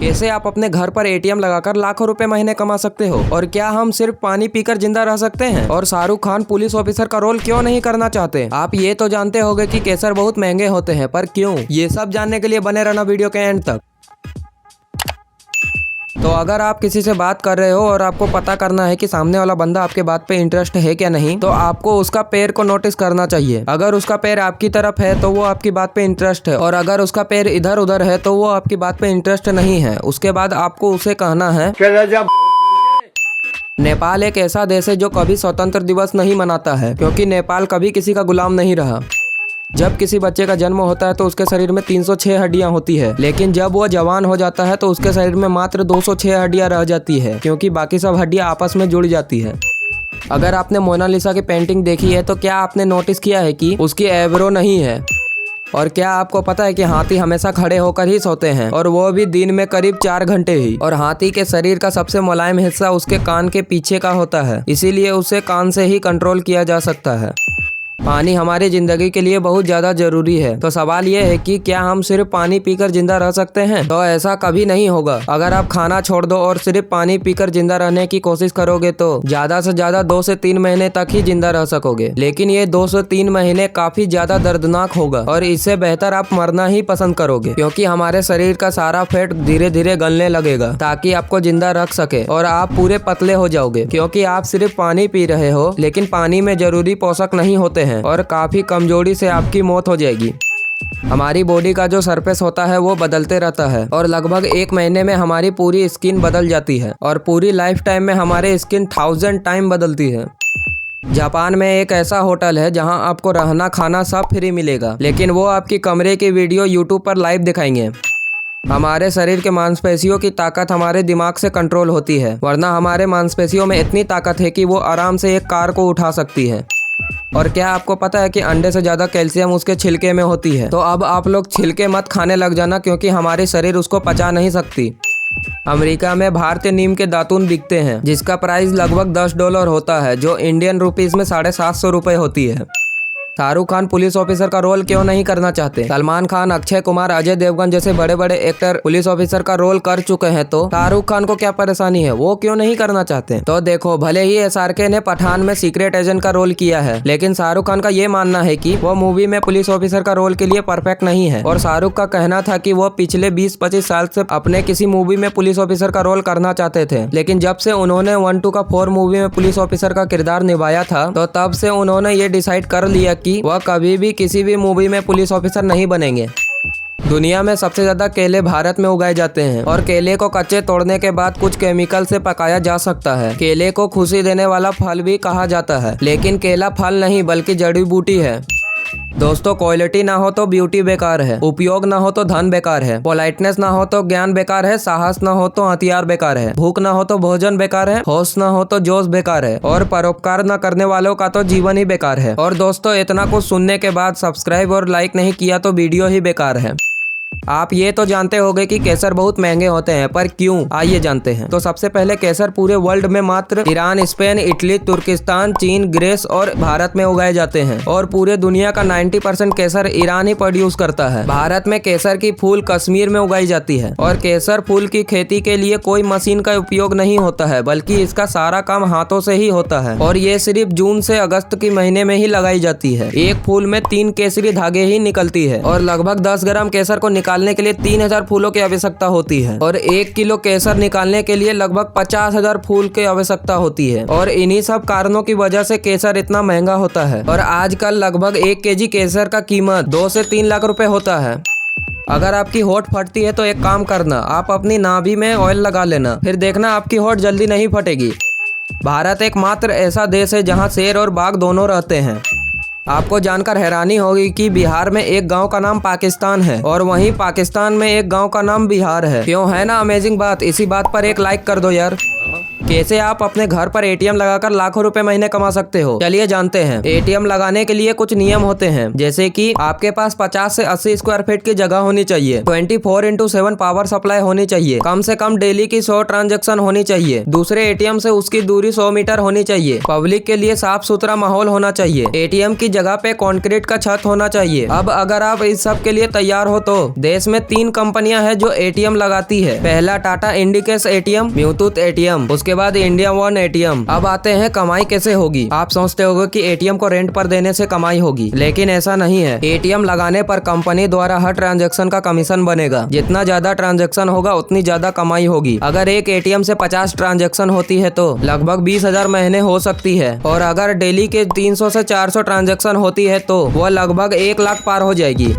कैसे आप अपने घर पर एटीएम लगाकर लाखों रुपए महीने कमा सकते हो, और क्या हम सिर्फ पानी पीकर जिंदा रह सकते हैं, और शाहरुख खान पुलिस ऑफिसर का रोल क्यों नहीं करना चाहते। आप ये तो जानते होंगे कि केसर बहुत महंगे होते हैं, पर क्यों, ये सब जानने के लिए बने रहना वीडियो के एंड तक। तो अगर आप किसी से बात कर रहे हो और आपको पता करना है कि सामने वाला बंदा आपके बात पे इंटरेस्ट है क्या नहीं, तो आपको उसका पैर को नोटिस करना चाहिए। अगर उसका पैर आपकी तरफ है तो वो आपकी बात पे इंटरेस्ट है, और अगर उसका पैर इधर उधर है तो वो आपकी बात पे इंटरेस्ट नहीं है। उसके बाद आपको उसे कहना है नेपाल एक ऐसा देश है जो कभी स्वतंत्र दिवस नहीं मनाता है, क्योंकि नेपाल कभी किसी का गुलाम नहीं रहा। जब किसी बच्चे का जन्म होता है तो उसके शरीर में 306 हड्डियां होती है, लेकिन जब वो जवान हो जाता है तो उसके शरीर में मात्र 206 हड्डियां रह जाती है, क्योंकि बाकी सब हड्डियां आपस में जुड़ जाती है। अगर आपने मोनालिसा की पेंटिंग देखी है तो क्या आपने नोटिस किया है कि उसकी एब्रो नहीं है। और क्या आपको पता है कि हाथी हमेशा खड़े होकर ही सोते हैं, और वो भी दिन में करीब 4 घंटे ही। और हाथी के शरीर का सबसे मुलायम हिस्सा उसके कान के पीछे का होता है, इसीलिए उसे कान से ही कंट्रोल किया जा सकता है। पानी हमारी जिंदगी के लिए बहुत ज्यादा जरूरी है। तो सवाल ये है कि क्या हम सिर्फ पानी पीकर जिंदा रह सकते हैं? तो ऐसा कभी नहीं होगा। अगर आप खाना छोड़ दो और सिर्फ पानी पीकर जिंदा रहने की कोशिश करोगे तो ज्यादा से ज्यादा 2 से 3 महीने तक ही जिंदा रह सकोगे, लेकिन ये 2 से 3 महीने काफी ज्यादा दर्दनाक होगा, और इससे बेहतर आप मरना ही पसंद करोगे, क्योंकि हमारे शरीर का सारा फैट धीरे धीरे गलने लगेगा ताकि आपको जिंदा रख सके, और आप पूरे पतले हो जाओगे, क्योंकि आप सिर्फ पानी पी रहे हो, लेकिन पानी में जरूरी पोषक नहीं होते हैं, और काफी कमजोरी से आपकी मौत हो जाएगी। हमारी बॉडी का जो सरफेस होता है वो बदलते रहता है, और लगभग 1 महीने में हमारी पूरी स्किन बदल जाती है, और पूरी लाइफ टाइम में हमारे स्किन 1000 टाइम बदलती है। जापान में एक ऐसा होटल है जहां आपको रहना खाना सब फ्री मिलेगा, लेकिन वो आपकी कमरे की वीडियो यूट्यूब पर लाइव दिखाएंगे। हमारे शरीर के मांसपेशियों की ताकत हमारे दिमाग से कंट्रोल होती है, वरना हमारे मांसपेशियों में इतनी ताकत है कि वो आराम से एक कार को उठा सकती है। और क्या आपको पता है कि अंडे से ज्यादा कैल्शियम उसके छिलके में होती है? तो अब आप लोग छिलके मत खाने लग जाना, क्योंकि हमारे शरीर उसको पचा नहीं सकती। अमेरिका में भारतीय नीम के दातून बिकते हैं, जिसका प्राइस लगभग $10 होता है, जो इंडियन रुपीस में 750 रुपए होती है। शाहरुख खान पुलिस ऑफिसर का रोल क्यों नहीं करना चाहते? सलमान खान, अक्षय कुमार, अजय देवगन जैसे बड़े बड़े एक्टर पुलिस ऑफिसर का रोल कर चुके हैं, तो शाहरुख खान को क्या परेशानी है, वो क्यों नहीं करना चाहते? तो देखो, भले ही SRK ने पठान में सीक्रेट एजेंट का रोल किया है, लेकिन शाहरुख खान का ये मानना है कि वो मूवी में पुलिस ऑफिसर का रोल के लिए परफेक्ट नहीं है। और शाहरुख का कहना था कि वो पिछले 20-25 साल से अपने किसी मूवी में पुलिस ऑफिसर का रोल करना चाहते थे, लेकिन जब से उन्होंने 1-2 का 4 मूवी में पुलिस ऑफिसर का किरदार निभाया था, तो तब से उन्होंने ये डिसाइड कर लिया कि वह कभी भी किसी भी मूवी में पुलिस ऑफिसर नहीं बनेंगे। दुनिया में सबसे ज्यादा केले भारत में उगाए जाते हैं, और केले को कच्चे तोड़ने के बाद कुछ केमिकल से पकाया जा सकता है। केले को खुशी देने वाला फल भी कहा जाता है, लेकिन केला फल नहीं बल्कि जड़ी बूटी है। दोस्तों, क्वालिटी ना हो तो ब्यूटी बेकार है, उपयोग ना हो तो धन बेकार है, पोलाइटनेस ना हो तो ज्ञान बेकार है, साहस ना हो तो हथियार बेकार है, भूख ना हो तो भोजन बेकार है, होश ना हो तो जोश बेकार है, और परोपकार न करने वालों का तो जीवन ही बेकार है। और दोस्तों, इतना कुछ सुनने के बाद सब्सक्राइब और लाइक नहीं किया तो वीडियो ही बेकार है। आप ये तो जानते होंगे कि केसर बहुत महंगे होते हैं, पर क्यों, आइए जानते हैं। तो सबसे पहले, केसर पूरे वर्ल्ड में मात्र ईरान, स्पेन, इटली, तुर्किस्तान, चीन, ग्रीस और भारत में उगाए जाते हैं, और पूरे दुनिया का 90% केसर ईरान ही प्रोड्यूस करता है। भारत में केसर की फूल कश्मीर में उगाई जाती है, और केसर फूल की खेती के लिए कोई मशीन का उपयोग नहीं होता है, बल्कि इसका सारा काम हाथों से ही होता है, और ये सिर्फ जून से अगस्त के महीने में ही लगाई जाती है। एक फूल में 3 केसरी धागे ही निकलती है, और लगभग 10 ग्राम केसर को निकालने के लिए 3000 फूलों की आवश्यकता होती है, और 1 किलो केसर निकालने के लिए लगभग 50,000 फूल की आवश्यकता होती है। और इन्हीं सब कारणों की वजह से केसर इतना महंगा होता है, और आजकल लगभग 1 केजी केसर का कीमत 2 से 3 लाख रुपए होता है। अगर आपकी होठ फटती है तो एक काम करना, आप अपनी नाभि में ऑयल लगा लेना, फिर देखना आपकी होठ जल्दी नहीं फटेगी। भारत एकमात्र ऐसा देश है जहाँ शेर और बाघ दोनों रहते हैं। आपको जानकर हैरानी होगी कि बिहार में एक गांव का नाम पाकिस्तान है, और वहीं पाकिस्तान में एक गांव का नाम बिहार है। क्यों, है ना अमेजिंग बात? इसी बात पर एक लाइक कर दो यार। कैसे आप अपने घर पर एटीएम लगाकर लाखों रुपए महीने कमा सकते हो, चलिए जानते हैं। एटीएम लगाने के लिए कुछ नियम होते हैं, जैसे कि आपके पास 50 से 80 स्क्वायर फीट की जगह होनी चाहिए, 24/7 पावर सप्लाई होनी चाहिए, कम से कम डेली की 100 ट्रांजैक्शन होनी चाहिए, दूसरे एटीएम से उसकी दूरी 100 मीटर होनी चाहिए, पब्लिक के लिए साफ सुथरा माहौल होना चाहिए, एटीएम की जगह पे कंक्रीट का छत होना चाहिए। अब अगर आप इस सब के लिए तैयार हो तो देश में 3 कंपनियां हैं जो एटीएम लगाती है। पहला टाटा इंडिकेस एटीएम, म्यूतूत एटीएम, उसके बाद इंडिया वन एटीएम। अब आते हैं कमाई कैसे होगी। आप सोचते होंगे कि एटीएम को रेंट पर देने से कमाई होगी, लेकिन ऐसा नहीं है। एटीएम लगाने पर कंपनी द्वारा हर ट्रांजैक्शन का कमीशन बनेगा। जितना ज्यादा ट्रांजैक्शन होगा उतनी ज्यादा कमाई होगी। अगर एक एटीएम से 50 ट्रांजैक्शन होती है तो लगभग 20,000 महीने हो सकती है, और अगर डेली के 300 से 400 ट्रांजैक्शन होती है तो वह लगभग 1 लाख पार हो जाएगी।